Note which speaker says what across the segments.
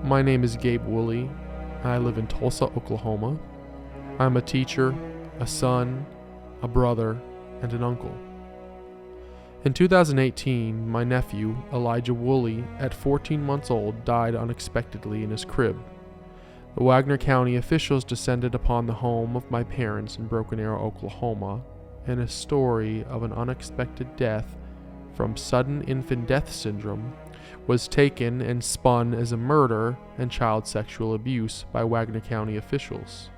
Speaker 1: My name is Gabe Woolley. I live in Tulsa, Oklahoma. I'm a teacher, a son, a brother, and an uncle. In 2018, my nephew, Elijah Woolley, at 14 months old, died unexpectedly in his crib. The Wagoner County officials descended upon the home of my parents in Broken Arrow, Oklahoma, and a story of an unexpected death from sudden infant death syndrome was taken and spun as a murder and child sexual abuse by Wagoner County officials.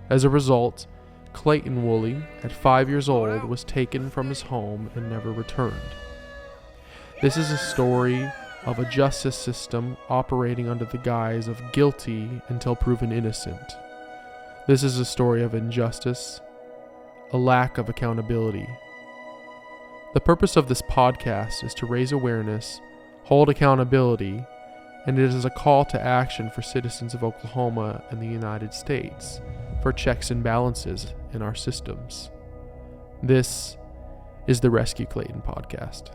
Speaker 1: As a result, Clayton Woolley, at 5 years old, was taken from his home and never returned. This is a story of a justice system operating under the guise of guilty until proven innocent. This is a story of injustice, a lack of accountability. The purpose of this podcast is to raise awareness, hold accountability, and it is a call to action for citizens of Oklahoma and the United States for checks and balances in our systems. This is the Rescue Clayton Podcast.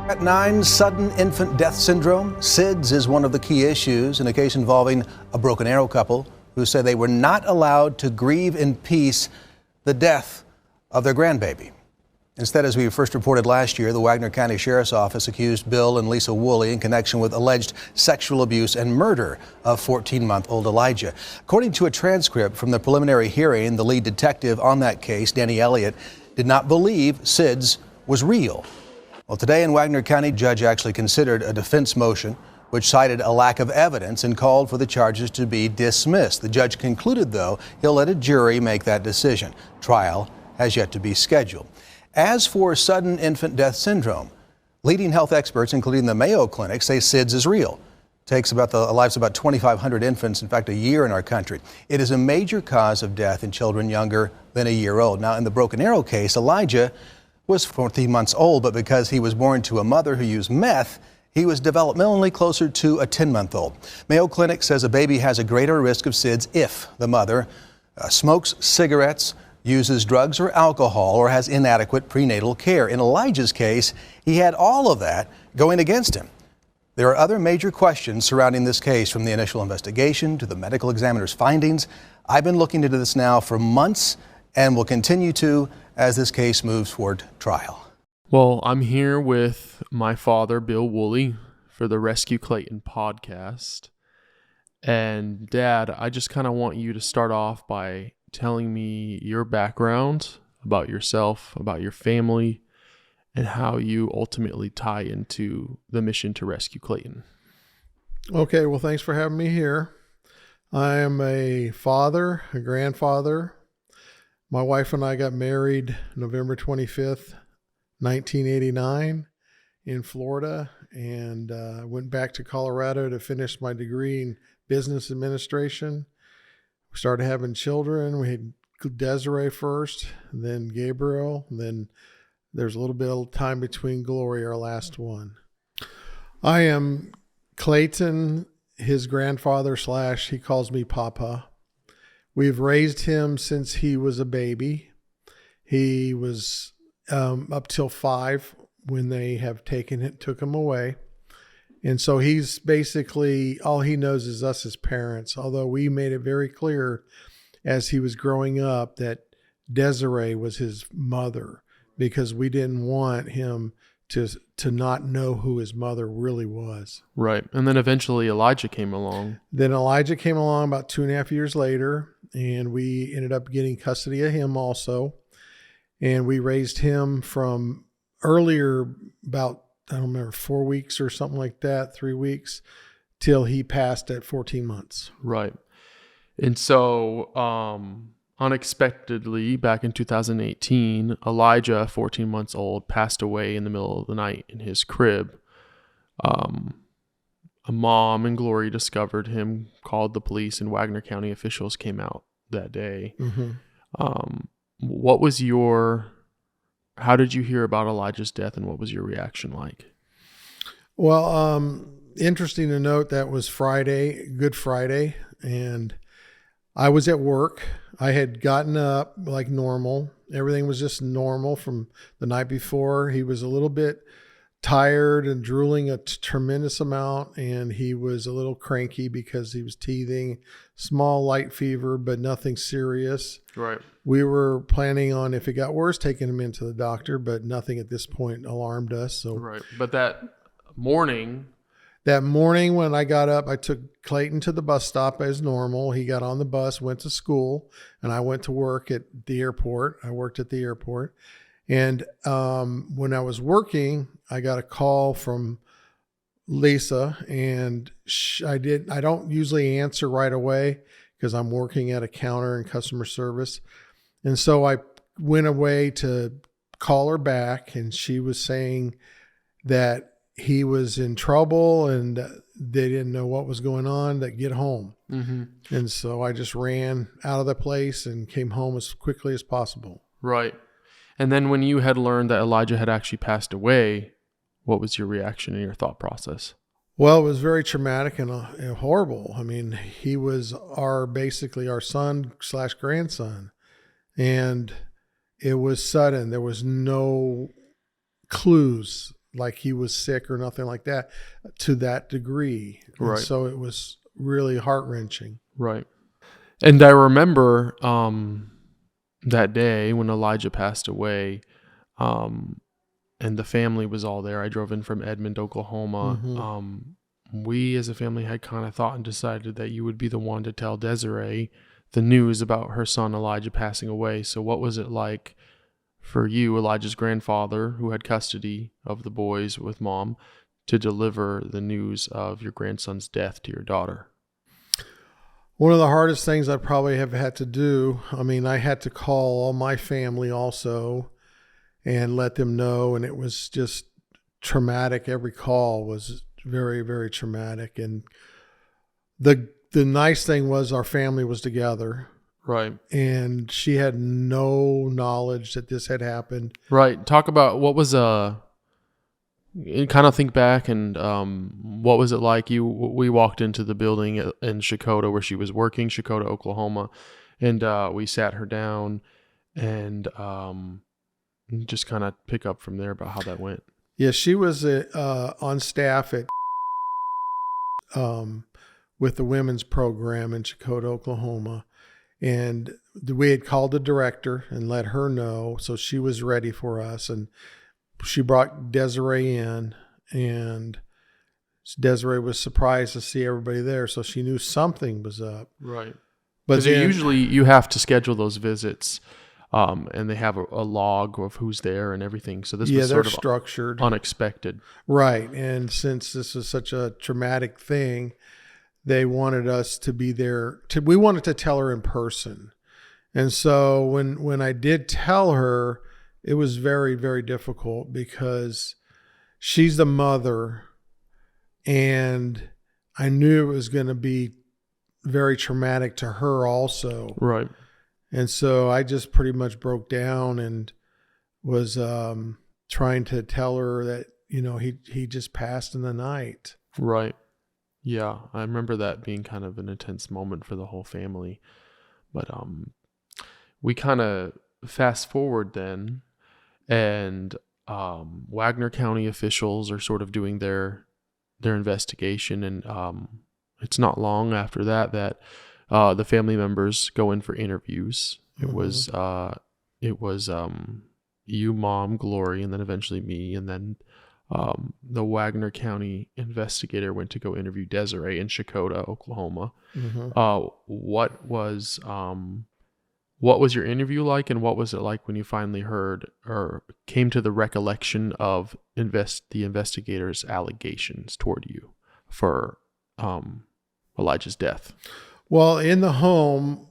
Speaker 2: At 9, sudden infant death syndrome. SIDS is one of the key issues in a case involving a Broken Arrow couple who say they were not allowed to grieve in peace the death of their grandbaby. Instead, as we first reported last year, the Wagoner County Sheriff's Office accused Bill and Lisa Woolley in connection with alleged sexual abuse and murder of 14-month-old Elijah. According to a transcript from the preliminary hearing, the lead detective on that case, Danny Elliott, did not believe SIDS was real. Well, today in Wagoner County, judge actually considered a defense motion which cited a lack of evidence and called for the charges to be dismissed. The judge concluded, though, he'll let a jury make that decision. Trial has yet to be scheduled. As for sudden infant death syndrome, leading health experts, including the Mayo Clinic, say SIDS is real. It takes about the lives of about 2,500 infants, in fact, a year in our country. It is a major cause of death in children younger than a year old. Now, in the Broken Arrow case, Elijah was 14 months old, but because he was born to a mother who used meth, he was developmentally closer to a 10-month-old. Mayo Clinic says a baby has a greater risk of SIDS if the mother smokes cigarettes, uses drugs or alcohol, or has inadequate prenatal care. In Elijah's case, he had all of that going against him. There are other major questions surrounding this case, from the initial investigation to the medical examiner's findings. I've been looking into this now for months and will continue to as this case moves toward trial.
Speaker 1: Well, I'm here with my father, Bill Woolley, for the Rescue Clayton Podcast. And Dad, I just kind of want you to start off by telling me your background, about yourself, about your family, and how you ultimately tie into the mission to rescue Clayton.
Speaker 3: Okay, well, thanks for having me here. I am a father, a grandfather. My wife and I got married November 25th, 1989 in Florida, and went back to Colorado to finish my degree in business administration. We started having children. We had Desiree first, then Gabriel, then there's a little bit of time between Glory, our last one. I am Clayton, his grandfather / he calls me Papa. We've raised him since he was a baby. He was up till 5 when they have took him away. And so he's basically, all he knows is us as parents, although we made it very clear as he was growing up that Desiree was his mother, because we didn't want him to not know who his mother really was.
Speaker 1: Right. And then eventually Elijah came along.
Speaker 3: Then Elijah came along about 2.5 years later, and we ended up getting custody of him also. And we raised him from earlier, about, I don't remember, 4 weeks or something like that, 3 weeks, till he passed at 14 months.
Speaker 1: Right. And so, unexpectedly, back in 2018, Elijah, 14 months old, passed away in the middle of the night in his crib. A mom and Glory discovered him, called the police, and Wagoner County officials came out that day. How did you hear about Elijah's death, and what was your reaction like?
Speaker 3: Well, interesting to note that was Friday, Good Friday, and I was at work. I had gotten up like normal. Everything was just normal from the night before. He was a little bit tired and drooling a tremendous amount, and he was a little cranky because he was teething, small light fever, but nothing serious.
Speaker 1: Right.
Speaker 3: We were planning on, if it got worse, taking him into the doctor, but nothing at this point alarmed us. So
Speaker 1: Right. But that morning
Speaker 3: when I got up, I took Clayton to the bus stop as normal. He got on the bus, went to school, and I went to work at the airport. I worked at the airport. And when I was working, I got a call from Lisa, and I don't usually answer right away because I'm working at a counter in customer service. And so I went away to call her back, and she was saying that he was in trouble and they didn't know what was going on, to get home. And so I just ran out of the place and came home as quickly as possible.
Speaker 1: Right. And then when you had learned that Elijah had actually passed away, what was your reaction and your thought process?
Speaker 3: Well, it was very traumatic and horrible. I mean, he was basically our son/grandson, and it was sudden. There was no clues like he was sick or nothing like that to that degree.
Speaker 1: Right.
Speaker 3: And so it was really heart-wrenching.
Speaker 1: Right. And I remember that day when Elijah passed away, and the family was all there. I drove in from Edmond, Oklahoma. We as a family had kind of thought and decided that you would be the one to tell Desiree the news about her son Elijah passing away. So what was it like for you, Elijah's grandfather, who had custody of the boys with mom, to deliver the news of your grandson's death to your daughter?
Speaker 3: One of the hardest things I probably have had to do, I had to call all my family also and let them know, and it was just traumatic. Every call was very, very traumatic. And the nice thing was our family was together.
Speaker 1: Right.
Speaker 3: And she had no knowledge that this had happened.
Speaker 1: Right. Talk about what was kind of think back and what was it like? We walked into the building in Shakota where she was working, Shakota, Oklahoma, and we sat her down and just kind of pick up from there about how that went.
Speaker 3: Yeah, she was on staff at with the women's program in Shakota, Oklahoma. And we had called the director and let her know. So she was ready for us. And she brought Desiree in, and Desiree was surprised to see everybody there. So she knew something was up.
Speaker 1: Right.
Speaker 3: But
Speaker 1: usually you have to schedule those visits, and they have a log of who's there and everything. So this was sort of
Speaker 3: structured,
Speaker 1: unexpected.
Speaker 3: Right. And since this was such a traumatic thing, they wanted us to be there. We wanted to tell her in person. And so when I did tell her, it was very, very difficult because she's the mother, and I knew it was going to be very traumatic to her also.
Speaker 1: Right.
Speaker 3: And so I just pretty much broke down and was trying to tell her that, he just passed in the night.
Speaker 1: Right. Yeah, I remember that being kind of an intense moment for the whole family. But we kind of fast forward then, and Wagoner County officials are sort of doing their investigation, and it's not long after that the family members go in for interviews. It was you, Mom, Glory, and then eventually me, and then the Wagoner County investigator went to go interview Desiree in Shakota, Oklahoma. What was your interview like, and what was it like when you finally heard or came to the recollection of the investigator's allegations toward you for Elijah's death?
Speaker 3: Well, in the home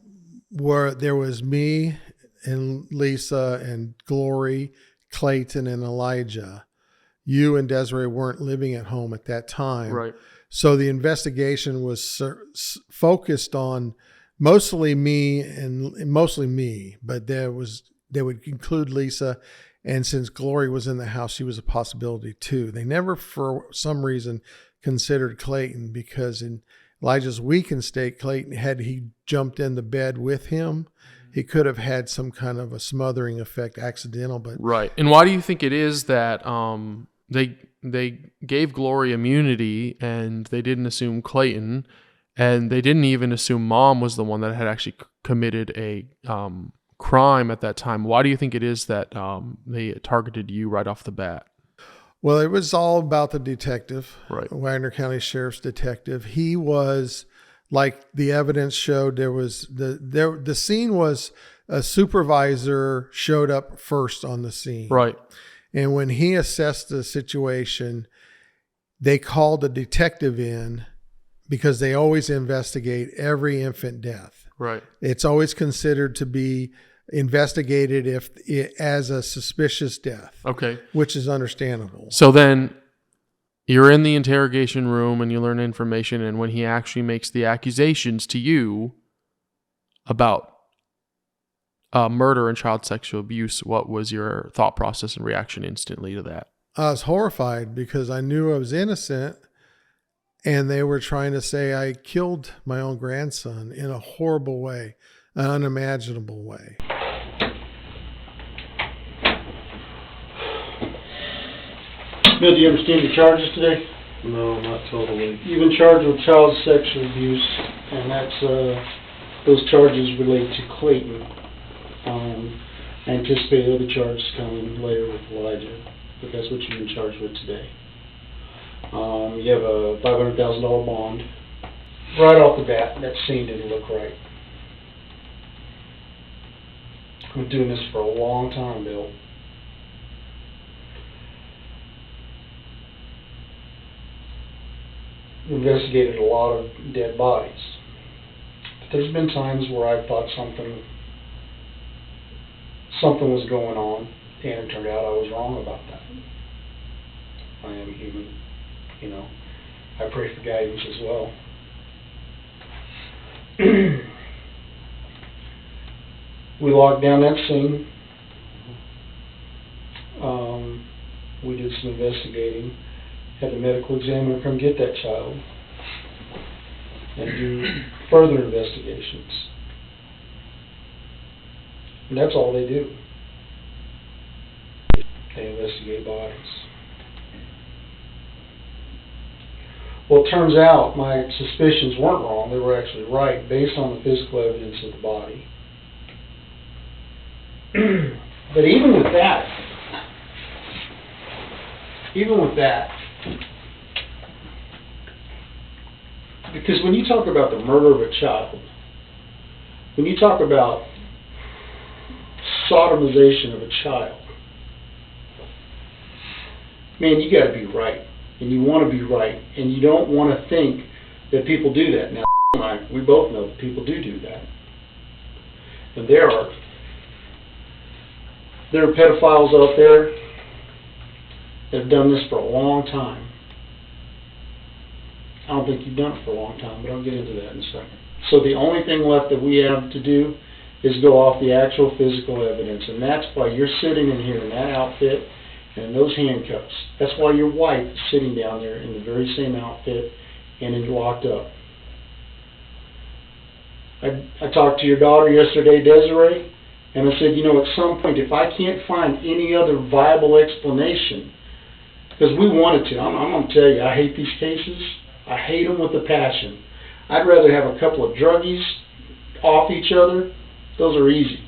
Speaker 3: where there was me and Lisa and Glory, Clayton and Elijah, you and Desiree weren't living at home at that time.
Speaker 1: Right.
Speaker 3: So the investigation was focused on mostly me, but they would include Lisa. And since Glory was in the house, she was a possibility too. They never, for some reason, considered Clayton, because in Elijah's weakened state, Clayton, had he jumped in the bed with him, he could have had some kind of a smothering effect, accidental. But
Speaker 1: right. And why do you think it is that they gave Glory immunity and they didn't assume Clayton, and they didn't even assume Mom was the one that had actually committed a crime at that time? Why do you think it is that they targeted you right off the bat?
Speaker 3: Well, it was all about the detective,
Speaker 1: right?
Speaker 3: Wagoner County Sheriff's detective. He was, like the evidence showed, the scene was a supervisor showed up first on the scene.
Speaker 1: Right.
Speaker 3: And when he assessed the situation, they called a detective in because they always investigate every infant death.
Speaker 1: Right.
Speaker 3: It's always considered to be investigated as a suspicious death.
Speaker 1: Okay.
Speaker 3: Which is understandable.
Speaker 1: So then you're in the interrogation room and you learn information, and when he actually makes the accusations to you about murder and child sexual abuse, what was your thought process and reaction instantly to that?
Speaker 3: I was horrified because I knew I was innocent, and they were trying to say I killed my own grandson in a horrible way, an unimaginable way.
Speaker 4: Bill, do you understand the charges today?
Speaker 5: No, not totally.
Speaker 4: You've been charged with child sexual abuse, and that's those charges relate to Clayton. I anticipate other charges coming later with Elijah, but that's what you've been charged with today. You have a $500,000 bond. Right off the bat, that scene didn't look right. I've been doing this for a long time, Bill. Investigated a lot of dead bodies. But there's been times where I thought something was going on, and it turned out I was wrong about that. I am human, you know. I pray for guidance as well. We locked down that scene. We did some investigating. Had the medical examiner come get that child and do further investigations. And that's all they do. They investigate bodies. Well, it turns out my suspicions weren't wrong. They were actually right based on the physical evidence of the body. But even with that, because when you talk about the murder of a child, when you talk about sodomization of a child, man, you got to be right, and you want to be right, and you don't want to think that people do that. Now, we both know that people do that, and there are pedophiles out there that have done this for a long time. I don't think you've done it for a long time, but I'll get into that in a second. So the only thing left that we have to do is go off the actual physical evidence, and that's why you're sitting in here in that outfit and in those handcuffs. That's why your wife is sitting down there in the very same outfit and is locked up. I talked to your daughter yesterday, Desiree, and I said, you know, at some point, if I can't find any other viable explanation, because we wanted to, I'm going to tell you, I hate these cases. I hate them with a passion. I'd rather have a couple of druggies off each other. Those are easy.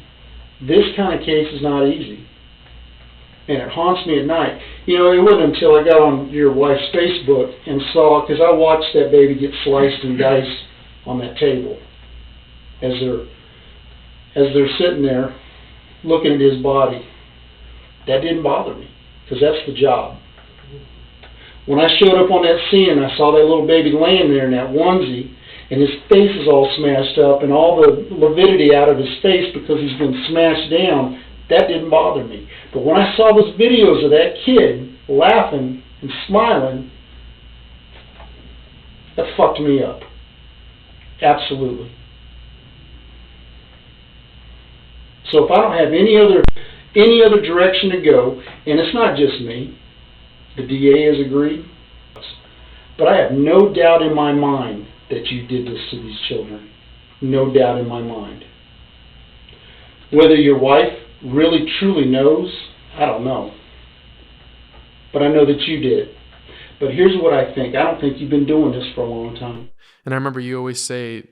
Speaker 4: This kind of case is not easy. And it haunts me at night. You know, it wasn't until I got on your wife's Facebook and saw, because I watched that baby get sliced and diced on that table as they're sitting there looking at his body. That didn't bother me, because that's the job. When I showed up on that scene and I saw that little baby laying there in that onesie, and his face is all smashed up and all the lividity out of his face because he's been smashed down, that didn't bother me. But when I saw those videos of that kid laughing and smiling, that fucked me up. Absolutely. So if I don't have any other direction to go, and it's not just me, the DA has agreed, but I have no doubt in my mind that you did this to these children. No doubt in my mind. Whether your wife really truly knows, I don't know. But I know that you did. But here's what I think. I don't think you've been doing this for a long time.
Speaker 1: And I remember you always say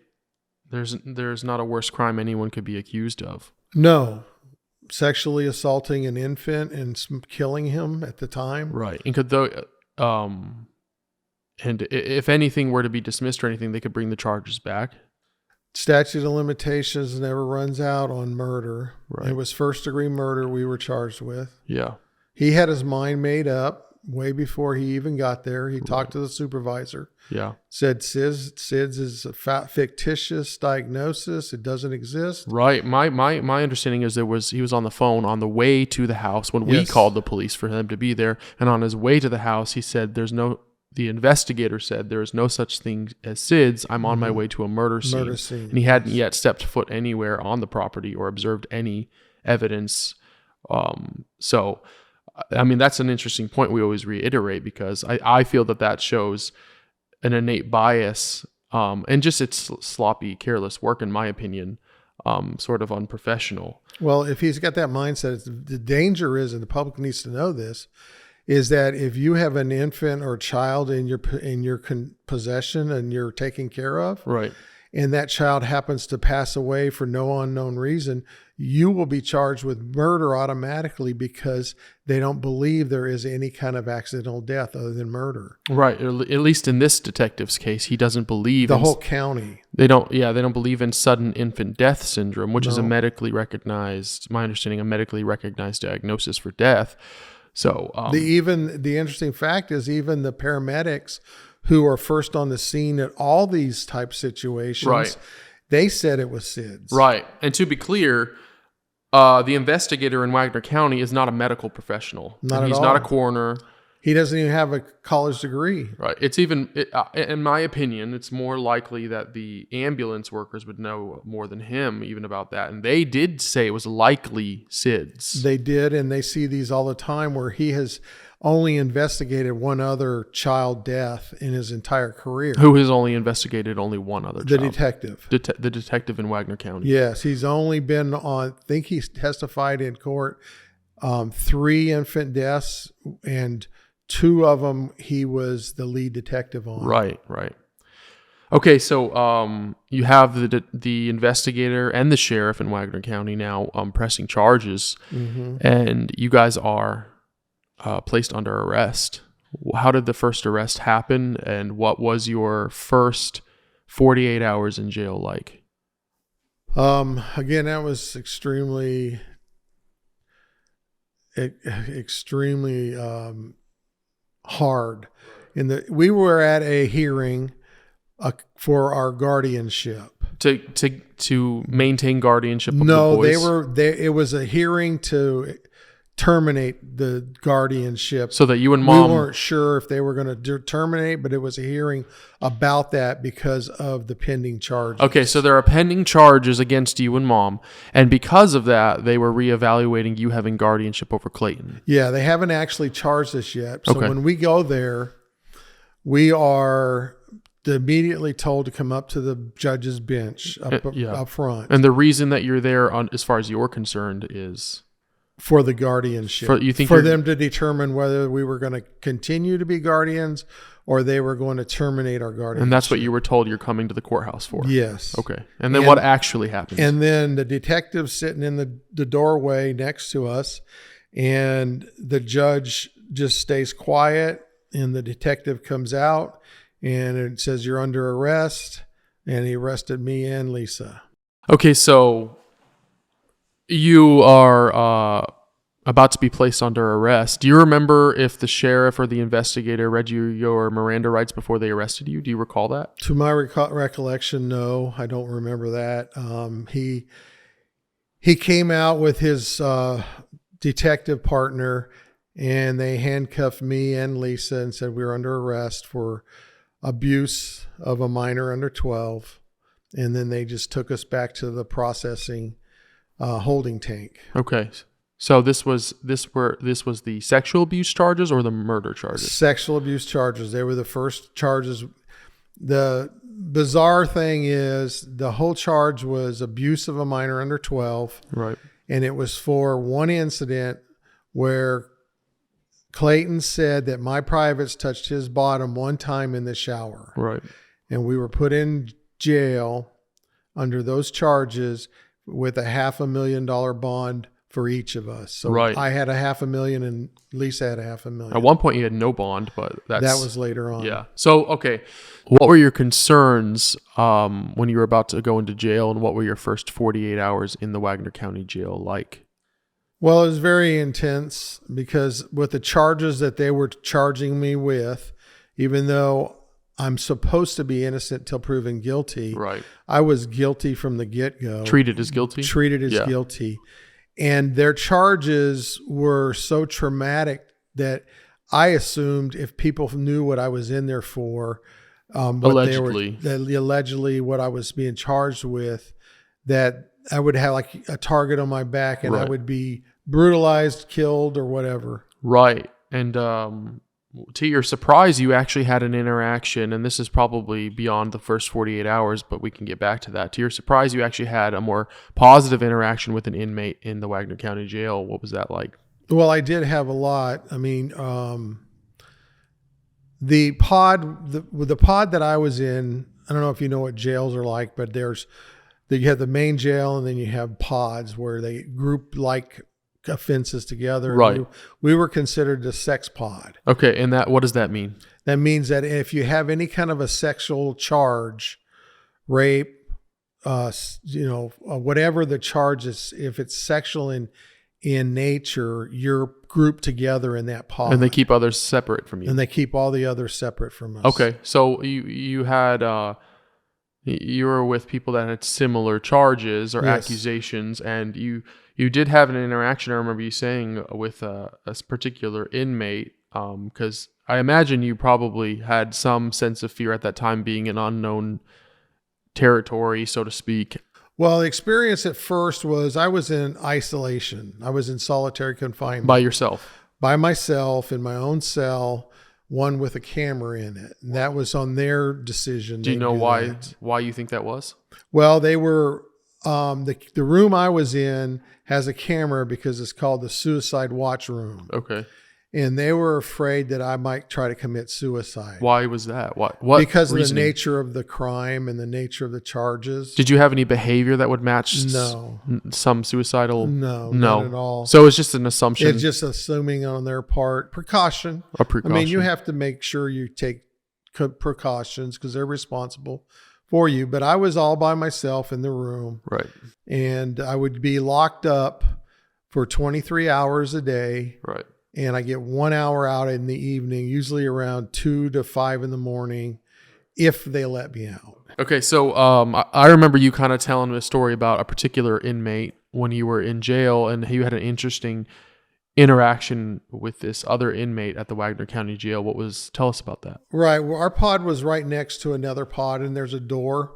Speaker 1: there's not a worse crime anyone could be accused of.
Speaker 3: No. Sexually assaulting an infant and killing him at the time.
Speaker 1: Right. And and if anything were to be dismissed or anything, they could bring the charges back.
Speaker 3: Statute of limitations never runs out on murder.
Speaker 1: Right.
Speaker 3: It was first-degree murder we were charged with.
Speaker 1: Yeah.
Speaker 3: He had his mind made up way before he even got there. He talked to the supervisor.
Speaker 1: Yeah.
Speaker 3: Said SIDS is a fictitious diagnosis. It doesn't exist.
Speaker 1: Right. My understanding is he was on the phone on the way to the house when we called the police for him to be there. And on his way to the house, he said the investigator said there is no such thing as SIDS. I'm on my way to a murder scene. And he hadn't yet stepped foot anywhere on the property or observed any evidence. So, I mean, that's an interesting point we always reiterate because I feel that shows an innate bias and just it's sloppy, careless work, in my opinion, sort of unprofessional.
Speaker 3: Well, if he's got that mindset, the danger is, and the public needs to know this, is that if you have an infant or child in your possession and you're taking care of,
Speaker 1: right,
Speaker 3: and that child happens to pass away for no unknown reason, you will be charged with murder automatically because they don't believe there is any kind of accidental death other than murder.
Speaker 1: Right. At least in this detective's case, he doesn't believe
Speaker 3: the whole county. They don't
Speaker 1: believe in sudden infant death syndrome, which is my understanding, a medically recognized diagnosis for death. So the interesting fact is even the paramedics who are first on the scene at all these type situations, right,
Speaker 3: they said it was SIDS.
Speaker 1: Right. And to be clear, the investigator in Wagoner County is not a medical professional. He's not a coroner.
Speaker 3: He doesn't even have a college degree.
Speaker 1: Right. It's in my opinion, it's more likely that the ambulance workers would know more than him even about that. And they did say it was likely SIDS.
Speaker 3: They did, and they see these all the time where he has only investigated one other child death in his entire career.
Speaker 1: Who has only investigated only one other child?
Speaker 3: The detective.
Speaker 1: The detective in Wagoner County.
Speaker 3: Yes, he's only been on, I think he testified in court, 3 infant deaths, and 2 of them he was the lead detective on.
Speaker 1: Right. Okay, so you have the investigator and the sheriff in Wagoner County now pressing charges, and you guys are placed under arrest. How did the first arrest happen, and what was your first 48 hours in jail like?
Speaker 3: Again, that was extremely hard. We were at a hearing for our guardianship.
Speaker 1: To maintain guardianship of the boys?
Speaker 3: It was a hearing to terminate the guardianship.
Speaker 1: So that you and mom...
Speaker 3: We weren't sure if they were going to terminate, but it was a hearing about that because of the pending charges.
Speaker 1: Okay, so there are pending charges against you and mom, and because of that, they were reevaluating you having guardianship over Clayton.
Speaker 3: Yeah, they haven't actually charged us yet. So when we go there, we are immediately told to come up to the judge's bench up front.
Speaker 1: And the reason that you're there, as far as you're concerned, is...
Speaker 3: For the guardianship. For them to determine whether we were going to continue to be guardians or they were going to terminate our guardianship.
Speaker 1: And that's what you were told you're coming to the courthouse for?
Speaker 3: Yes.
Speaker 1: Okay. And then what actually happens?
Speaker 3: And then the detective's sitting in the doorway next to us, and the judge just stays quiet, and the detective comes out, and it says, "You're under arrest," and he arrested me and Lisa.
Speaker 1: Okay, so... You are about to be placed under arrest. Do you remember if the sheriff or the investigator read you your Miranda rights before they arrested you? Do you recall that?
Speaker 3: To my recollection, no, I don't remember that. He came out with his detective partner, and they handcuffed me and Lisa and said we were under arrest for abuse of a minor under 12. And then they just took us back to the processing holding tank.
Speaker 1: Okay. So this was the sexual abuse charges or the murder charges?
Speaker 3: Sexual abuse charges. They were the first charges. The bizarre thing is the whole charge was abuse of a minor under 12.
Speaker 1: Right.
Speaker 3: And it was for one incident where Clayton said that my privates touched his bottom one time in the shower.
Speaker 1: Right.
Speaker 3: And we were put in jail under those charges with a $500,000 bond for each of us. So
Speaker 1: right.
Speaker 3: I had $500,000 and Lisa had $500,000.
Speaker 1: At one point you had no bond, but that
Speaker 3: was later on.
Speaker 1: Yeah. So, okay. What were your concerns when you were about to go into jail, and what were your first 48 hours in the Wagoner County jail like?
Speaker 3: Well, it was very intense because with the charges that they were charging me with, even though I'm supposed to be innocent till proven guilty,
Speaker 1: right?
Speaker 3: I was guilty from the get-go.
Speaker 1: Treated as guilty?
Speaker 3: Treated as guilty. And their charges were so traumatic that I assumed if people knew what I was in there for, allegedly what I was being charged with, that I would have like a target on my back and I would be brutalized, killed, or whatever.
Speaker 1: Right. And to your surprise, you actually had an interaction, and this is probably beyond the first 48 hours, but we can get back to that. To your surprise, you actually had a more positive interaction with an inmate in the Wagoner County jail. What was that like?
Speaker 3: Well, I did have a lot. I mean, the pod that I was in, I don't know if you know what jails are like, but you have the main jail, and then you have pods where they group like offenses together.
Speaker 1: Right.
Speaker 3: We were considered a sex pod.
Speaker 1: Okay. And what does that mean?
Speaker 3: That means that if you have any kind of a sexual charge, rape, whatever the charge is, if it's sexual in nature, you're grouped together in that pod.
Speaker 1: And they keep others separate from you.
Speaker 3: And they keep all the others separate from us.
Speaker 1: Okay. So you had, you were with people that had similar charges or accusations, and you did have an interaction, I remember you saying, with a particular inmate, because I imagine you probably had some sense of fear at that time, being in unknown territory, so to speak.
Speaker 3: Well, the experience at first was I was in isolation. I was in solitary confinement.
Speaker 1: By yourself?
Speaker 3: By myself in my own cell, one with a camera in it. And that was on their decision.
Speaker 1: Do you know why you think that was?
Speaker 3: Well, they were... the room I was in has a camera because it's called the suicide watch room.
Speaker 1: Okay.
Speaker 3: And they were afraid that I might try to commit suicide.
Speaker 1: Why was that? What
Speaker 3: Because
Speaker 1: reasoning?
Speaker 3: of the nature of the crime and the nature of the charges.
Speaker 1: Did you have any behavior that would match some suicidal?
Speaker 3: No, not at all.
Speaker 1: So it's just an assumption.
Speaker 3: It's just assuming on their part. Precaution.
Speaker 1: A precaution.
Speaker 3: I mean, you have to make sure you take precautions because they're responsible for you. But I was all by myself in the room.
Speaker 1: Right.
Speaker 3: And I would be locked up for 23 hours a day.
Speaker 1: Right.
Speaker 3: And I get 1 hour out in the evening, usually around 2 to 5 in the morning, if they let me out.
Speaker 1: Okay. So I remember you kind of telling me a story about a particular inmate when you were in jail, and you had an interesting interaction with this other inmate at the Wagoner County Jail. Tell us about that.
Speaker 3: Right. Well, our pod was right next to another pod, and there's a door,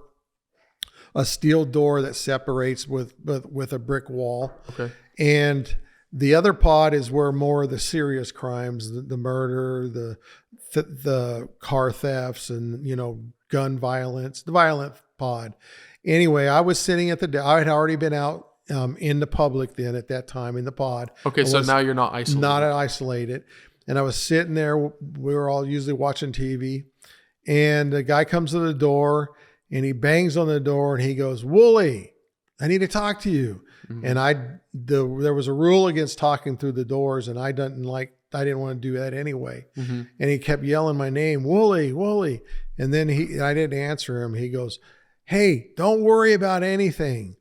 Speaker 3: a steel door that separates with a brick wall.
Speaker 1: Okay.
Speaker 3: And the other pod is where more of the serious crimes, the murder, the car thefts, and, gun violence, the violent pod. Anyway, I was sitting I had already been out in the public then at that time in the pod.
Speaker 1: Okay, so now you're not isolated.
Speaker 3: Not isolated. And I was sitting there. We were all usually watching TV. And the guy comes to the door and he bangs on the door and he goes, "Woolley, I need to talk to you." Mm-hmm. And there was a rule against talking through the doors, and I didn't want to do that anyway. Mm-hmm. And he kept yelling my name, "Woolley, Woolley." And then I didn't answer him. He goes, "Hey, don't worry about anything.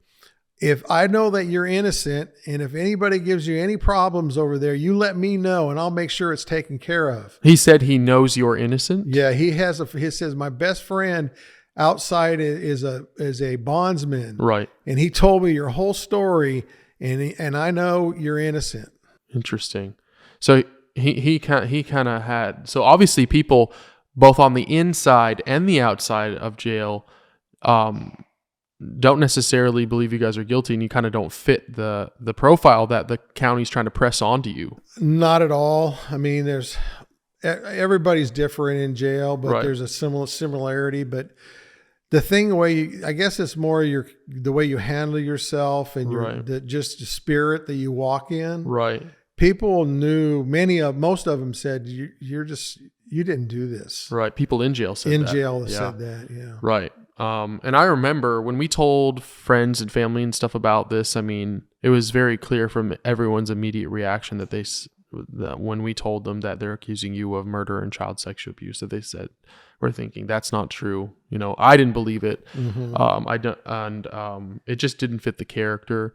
Speaker 3: if I know that you're innocent, and if anybody gives you any problems over there, you let me know and I'll make sure it's taken care of.
Speaker 1: He said he knows you're innocent?
Speaker 3: Yeah, he says my best friend outside is a bondsman.
Speaker 1: Right.
Speaker 3: And he told me your whole story, and I know you're innocent.
Speaker 1: Interesting. So he kind of had, so obviously people both on the inside and the outside of jail don't necessarily believe you guys are guilty, and you kind of don't fit the profile that the county's trying to press onto you.
Speaker 3: Not at all. I mean, everybody's different in jail, but
Speaker 1: Right.
Speaker 3: there's a similarity. But the thing, I guess it's more the way you handle yourself and
Speaker 1: Right.
Speaker 3: just the spirit that you walk in.
Speaker 1: Right.
Speaker 3: People knew, most of them said, you didn't do this.
Speaker 1: Right. People in jail said that.
Speaker 3: Said that. Yeah.
Speaker 1: Right. And I remember when we told friends and family and stuff about this, I mean, it was very clear from everyone's immediate reaction that that when we told them that they're accusing you of murder and child sexual abuse, that they said, we're thinking that's not true. You know, I didn't believe it.
Speaker 3: Mm-hmm.
Speaker 1: It just didn't fit the character.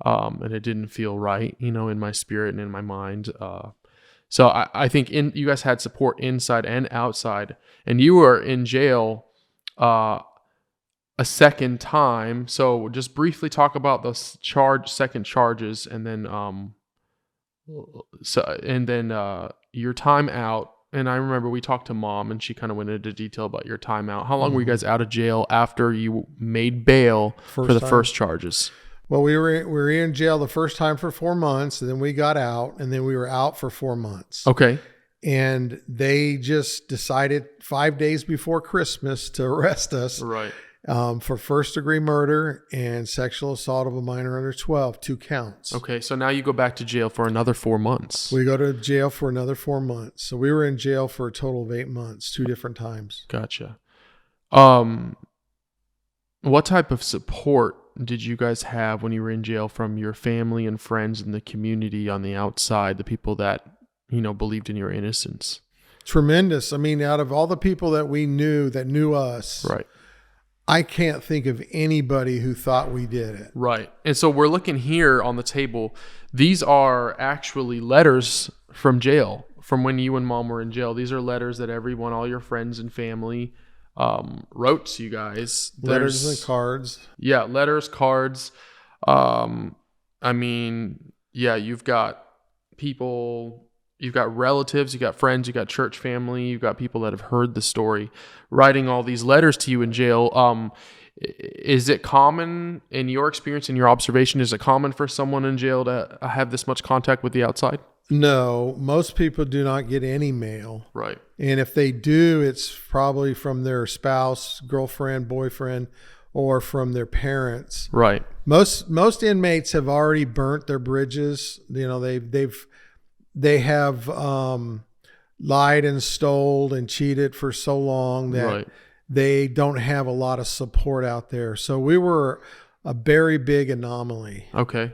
Speaker 1: And it didn't feel right, you know, in my spirit and in my mind. So I think you guys had support inside and outside, and you were in jail, a second time. So just briefly talk about the second charges, and then your time out. And I remember we talked to Mom, and she kind of went into detail about your time out. How long were you guys out of jail after you made bail for the first charges?
Speaker 3: Well, we were in jail the first time for 4 months, and then we got out, and then we were out for 4 months.
Speaker 1: Okay.
Speaker 3: And they just decided 5 days before Christmas to arrest us.
Speaker 1: Right.
Speaker 3: For first-degree murder and sexual assault of a minor under 12, 2 counts.
Speaker 1: Okay, so now you go back to jail for another 4 months.
Speaker 3: We go to jail for another 4 months. So we were in jail for a total of 8 months, 2 different times.
Speaker 1: Gotcha. What type of support did you guys have when you were in jail from your family and friends in the community on the outside, the people that, you know, believed in your innocence?
Speaker 3: Tremendous. I mean, out of all the people that we knew that knew us,
Speaker 1: Right.
Speaker 3: I can't think of anybody who thought we did it.
Speaker 1: Right. And so we're looking here on the table. These are actually letters from jail, from when you and Mom were in jail. These are letters that everyone, all your friends and family, wrote to you guys.
Speaker 3: Letters and cards.
Speaker 1: Yeah, letters, cards. I mean, yeah, you've got people, you've got relatives, you've got friends, you've got church family, you've got people that have heard the story writing all these letters to you in jail. Is it common in your experience, in your observation, is it common for someone in jail to have this much contact with the outside?
Speaker 3: No, most people do not get any mail.
Speaker 1: Right.
Speaker 3: And if they do, it's probably from their spouse, girlfriend, boyfriend, or from their parents.
Speaker 1: Right.
Speaker 3: Most inmates have already burnt their bridges. You know, they have lied and stole and cheated for so long that
Speaker 1: Right.
Speaker 3: they don't have a lot of support out there. So we were a very big anomaly.
Speaker 1: Okay.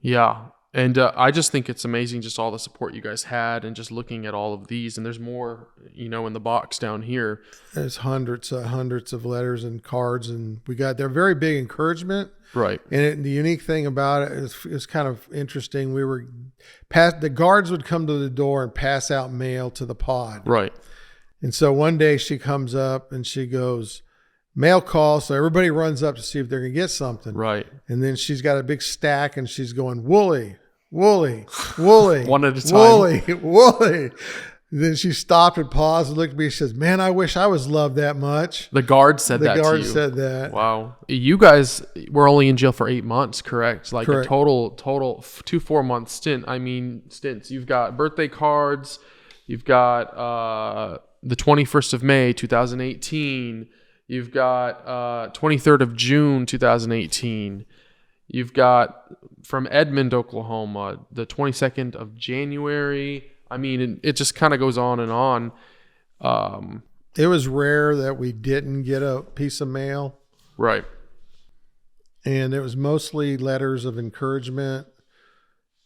Speaker 1: Yeah. And I just think it's amazing just all the support you guys had, and just looking at all of these. And there's more, you know, in the box down here.
Speaker 3: There's hundreds of letters and cards, and they're very big encouragement.
Speaker 1: Right.
Speaker 3: And the unique thing about it is kind of interesting. The guards would come to the door and pass out mail to the pod.
Speaker 1: Right.
Speaker 3: And so one day she comes up and she goes, mail call. So everybody runs up to see if they're going to get something.
Speaker 1: Right.
Speaker 3: And then she's got a big stack and she's going, Woolley, Woolley, Woolley.
Speaker 1: One at a time.
Speaker 3: Woolley, Woolley. Then she stopped and paused and looked at me. She says, man, I wish I was loved that much.
Speaker 1: The guard said that to you.
Speaker 3: The guard said that.
Speaker 1: Wow. You guys were only in jail for 8 months, correct? Like
Speaker 3: Correct.
Speaker 1: a total 2 4-month stint. I mean, stints. You've got birthday cards. You've got the 21st of May, 2018. You've got 23rd of June, 2018. You've got from Edmond, Oklahoma, the 22nd of January. I mean, it just kind of goes on and on.
Speaker 3: It was rare that we didn't get a piece of mail.
Speaker 1: Right.
Speaker 3: And it was mostly letters of encouragement,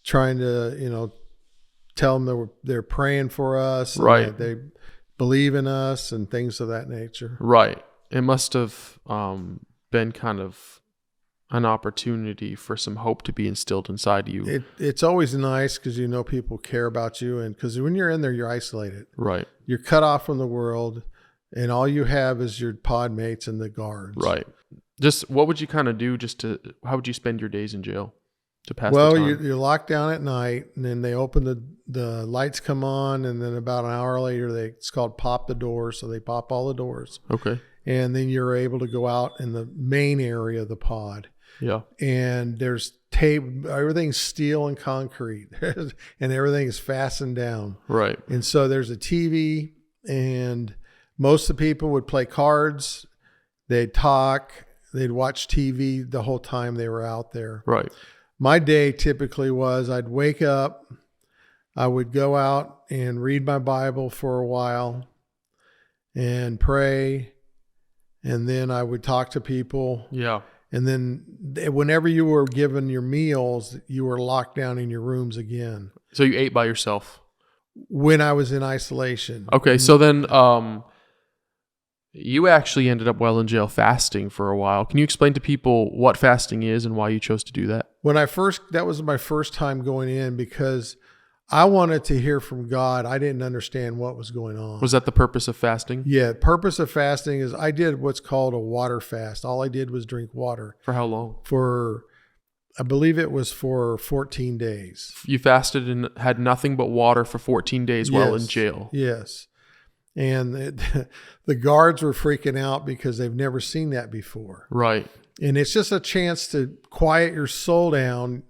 Speaker 3: trying to, you know, tell them they're praying for us. And
Speaker 1: Right.
Speaker 3: that they believe in us and things of that nature.
Speaker 1: Right. It must have been kind of, an opportunity for some hope to be instilled inside you.
Speaker 3: It's always nice because you know people care about you, and because when you're in there, you're isolated.
Speaker 1: Right.
Speaker 3: You're cut off from the world, and all you have is your pod mates and the guards.
Speaker 1: Right. Just what would you kind of do how would you spend your days in jail to pass
Speaker 3: Well,
Speaker 1: the time?
Speaker 3: you're locked down at night, and then they open the lights come on, and then about an hour later, it's called pop the doors. So they pop all the doors.
Speaker 1: Okay.
Speaker 3: And then you're able to go out in the main area of the pod.
Speaker 1: Yeah.
Speaker 3: And there's tape, everything's steel and concrete, and everything is fastened down.
Speaker 1: Right.
Speaker 3: And so there's a TV, and most of the people would play cards. They'd talk. They'd watch TV the whole time they were out there.
Speaker 1: Right.
Speaker 3: My day typically was I'd wake up, I would go out and read my Bible for a while and pray, and then I would talk to people.
Speaker 1: Yeah.
Speaker 3: And then whenever you were given your meals, you were locked down in your rooms again.
Speaker 1: So you ate by yourself?
Speaker 3: When I was in isolation.
Speaker 1: Okay. So then you actually ended up while in jail fasting for a while. Can you explain to people what fasting is and why you chose to do that?
Speaker 3: That was my first time going in because I wanted to hear from God. I didn't understand what was going on.
Speaker 1: Was that the purpose of fasting?
Speaker 3: Yeah. Purpose of fasting is I did what's called a water fast. All I did was drink water.
Speaker 1: For how long?
Speaker 3: I believe it was for 14 days.
Speaker 1: You fasted and had nothing but water for 14 days while in jail.
Speaker 3: Yes. And the guards were freaking out because they've never seen that before.
Speaker 1: Right.
Speaker 3: And it's just a chance to quiet your soul down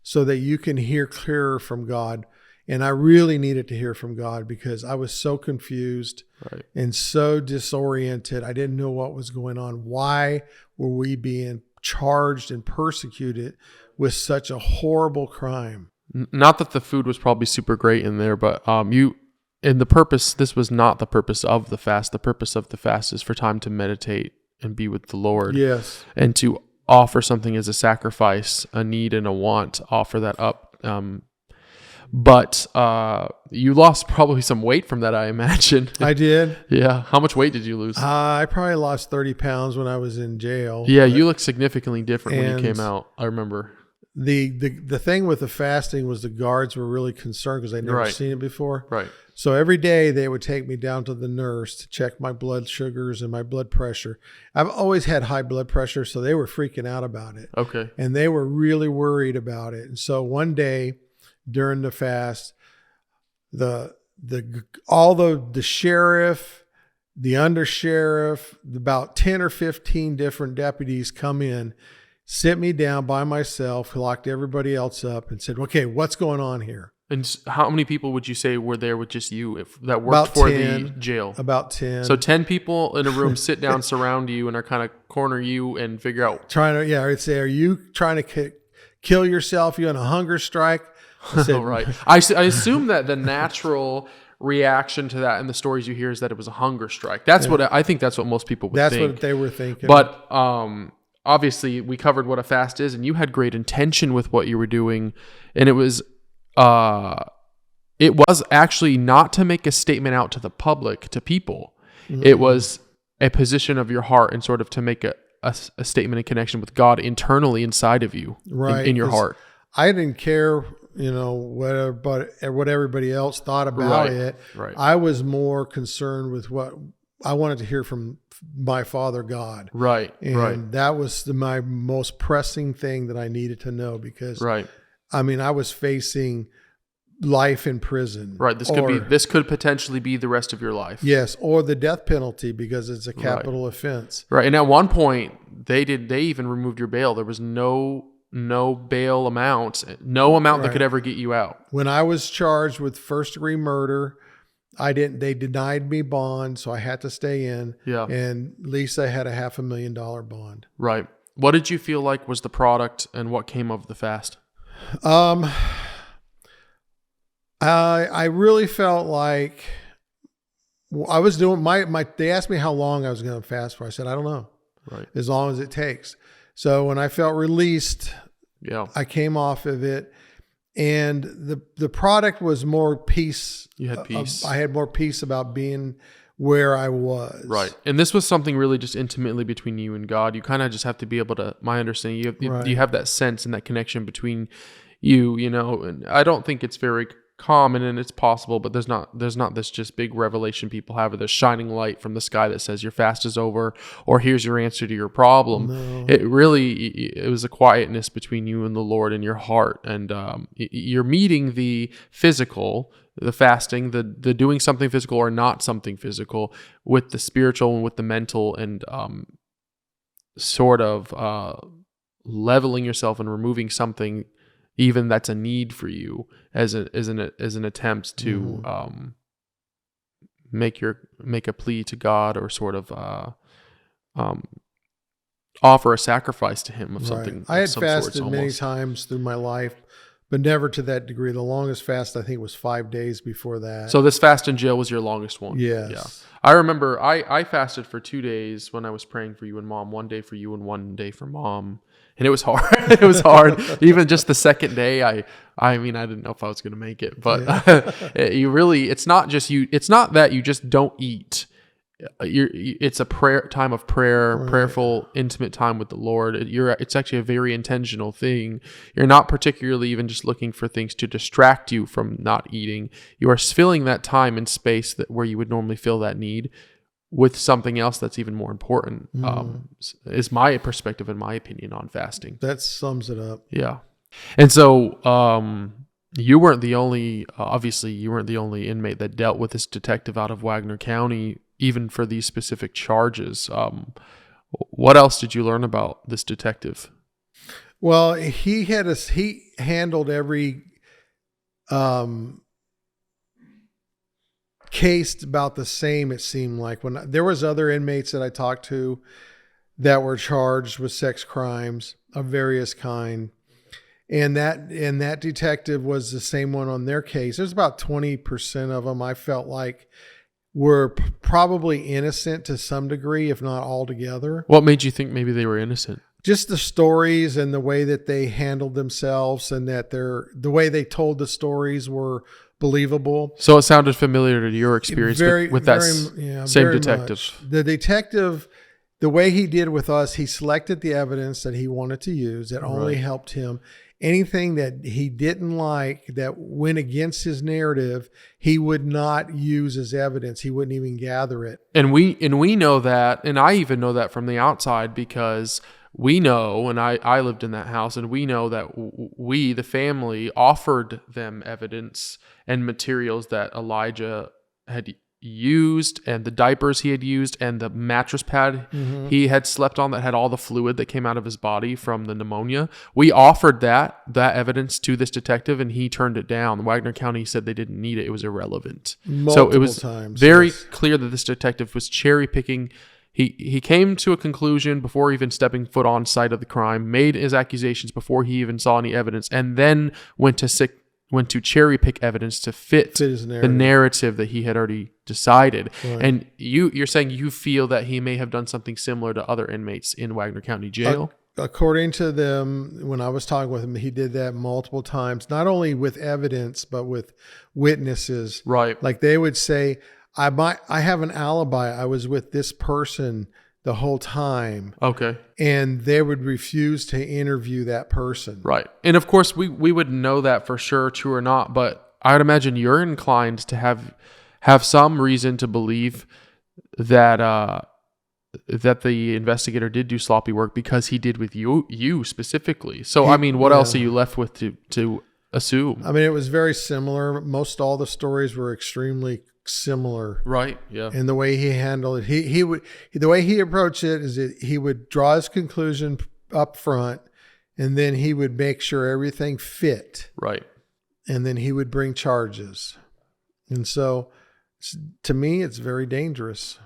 Speaker 3: so that you can hear clearer from God. And I really needed to hear from God because I was so confused and so disoriented. I didn't know what was going on. Why were we being charged and persecuted with such a horrible crime?
Speaker 1: Not that the food was probably super great in there, but this was not the purpose of the fast. The purpose of the fast is for time to meditate and be with the Lord.
Speaker 3: Yes.
Speaker 1: And to offer something as a sacrifice, a need and a want, offer that up. But you lost probably some weight from that, I imagine.
Speaker 3: I did.
Speaker 1: Yeah. How much weight did you lose?
Speaker 3: I probably lost 30 pounds when I was in jail.
Speaker 1: Yeah, you look significantly different when you came out. I remember.
Speaker 3: The thing with the fasting was the guards were really concerned because they'd never seen it before.
Speaker 1: Right.
Speaker 3: So every day they would take me down to the nurse to check my blood sugars and my blood pressure. I've always had high blood pressure, so they were freaking out about it.
Speaker 1: Okay.
Speaker 3: And they were really worried about it. And so one day during the fast, the sheriff, the undersheriff, about 10 or 15 different deputies come in, sit me down by myself, locked everybody else up, and said, "Okay, what's going on here?"
Speaker 1: And how many people would you say were there with just you that worked
Speaker 3: About
Speaker 1: for
Speaker 3: 10,
Speaker 1: the jail?
Speaker 3: About 10.
Speaker 1: So 10 people in a room sit down, surround you, and are kind of corner you and figure out.
Speaker 3: I'd say, "Are you trying to kill yourself? You on a hunger strike?" I said,
Speaker 1: Right. I assume that the natural reaction to that in the stories you hear is that it was a hunger strike. That's what I think. That's what most people would think.
Speaker 3: That's what they were thinking.
Speaker 1: But obviously, we covered what a fast is, and you had great intention with what you were doing, and it was actually not to make a statement out to the public, to people. Mm-hmm. It was a position of your heart and sort of to make a statement in connection with God internally inside of you, in your heart.
Speaker 3: I didn't care, what everybody else thought about it.
Speaker 1: Right.
Speaker 3: I was more concerned with what I wanted to hear from my Father God.
Speaker 1: Right.
Speaker 3: And that was my most pressing thing that I needed to know because, I was facing life in prison.
Speaker 1: Right. This could potentially be the rest of your life.
Speaker 3: Yes. Or the death penalty because it's a capital offense.
Speaker 1: Right. And at one point they even removed your bail. There was no bail amount, that could ever get you out.
Speaker 3: When I was charged with first-degree murder, they denied me bond, so I had to stay in.
Speaker 1: Yeah. And
Speaker 3: at least I had a $500,000 bond.
Speaker 1: Right. What did you feel like was the product and what came of the fast?
Speaker 3: I really felt like I was doing they asked me how long I was going to fast for. I said, I don't know.
Speaker 1: Right.
Speaker 3: As long as it takes. So when I felt released, I came off of it, and the product was more peace.
Speaker 1: You had peace.
Speaker 3: I had more peace about being where I was.
Speaker 1: Right. And this was something really just intimately between you and God. You kind of just have to be able to, my understanding, you have that sense and that connection between you, and I don't think it's very common, and it's possible, but there's not this just big revelation people have, or this shining light from the sky that says your fast is over, or here's your answer to your problem.
Speaker 3: No.
Speaker 1: It was a quietness between you and the Lord in your heart, and you're meeting the physical, the fasting, the doing something physical or not something physical, with the spiritual and with the mental, and sort of leveling yourself and removing something even that's a need for you as an attempt to make a plea to God, or sort of offer a sacrifice to Him of something.
Speaker 3: I had
Speaker 1: some
Speaker 3: fasted
Speaker 1: sorts,
Speaker 3: many
Speaker 1: almost.
Speaker 3: times through my life, but never to that degree. The longest fast I think was 5 days before that.
Speaker 1: So this fast in jail was your longest one.
Speaker 3: Yes.
Speaker 1: Yeah. I remember I fasted for 2 days when I was praying for you and Mom. 1 day for you and 1 day for Mom. And it was hard. It was hard. Even just the second day, I mean, I didn't know if I was going to make it, but it's not that you just don't eat. It's a time of prayer,
Speaker 3: Right.
Speaker 1: prayerful, intimate time with the Lord. It's actually a very intentional thing. You're not particularly even just looking for things to distract you from not eating. You are filling that time and space where you would normally feel that need with something else that's even more important, is my perspective and my opinion on fasting.
Speaker 3: That sums it up.
Speaker 1: Yeah. And so you weren't the only, obviously you weren't the only inmate that dealt with this detective out of Wagoner County, even for these specific charges. What else did you learn about this detective?
Speaker 3: Well, he handled every case about the same, it seemed like. When there was other inmates that I talked to that were charged with sex crimes of various kind, and that detective was the same one on their case. There's about 20% of them I felt like were probably innocent to some degree, if not altogether.
Speaker 1: What made you think maybe they were innocent?
Speaker 3: Just the stories and the way that they handled themselves, and that the way they told the stories were believable.
Speaker 1: So it sounded familiar to your experience with that same
Speaker 3: very
Speaker 1: detective.
Speaker 3: much. The detective, the way he did with us, he selected the evidence that he wanted to use that only helped him. Anything that he didn't like that went against his narrative, he would not use as evidence. He wouldn't even gather it.
Speaker 1: And we know that, and I even know that from the outside, because we know, and I lived in that house, and we know that we, the family, offered them evidence and materials that Elijah had used, and the diapers he had used, and the mattress pad he had slept on that had all the fluid that came out of his body from the pneumonia. We offered that evidence to this detective, and he turned it down. Wagoner County said they didn't need it. It was irrelevant. So it was very clear that this detective was cherry picking. He came to a conclusion before even stepping foot on site of the crime, made his accusations before he even saw any evidence, and then went to cherry pick evidence to fit
Speaker 3: his
Speaker 1: the narrative that he had already decided.
Speaker 3: Right.
Speaker 1: And you're saying you feel that he may have done something similar to other inmates in Wagoner County Jail?
Speaker 3: According to them, when I was talking with him, he did that multiple times, not only with evidence, but with witnesses.
Speaker 1: Right.
Speaker 3: Like they would say, I have an alibi. I was with this person the whole time.
Speaker 1: Okay.
Speaker 3: And they would refuse to interview that person.
Speaker 1: Right. And of course, we would know that for sure, true or not, but I would imagine you're inclined to have some reason to believe that that the investigator did do sloppy work because he did with you specifically. So, I mean, what else are you left with to assume?
Speaker 3: I mean, it was very similar. Most all the stories were extremely similar.
Speaker 1: Right. Yeah.
Speaker 3: And the way he handled it, the way he approached it is that he would draw his conclusion up front, and then he would make sure everything fit.
Speaker 1: Right.
Speaker 3: And then he would bring charges. And so to me, it's very dangerous.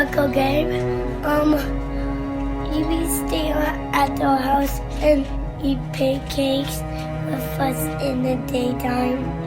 Speaker 6: Uncle Gabe. You be staying at the house and eat pancakes with us in the daytime.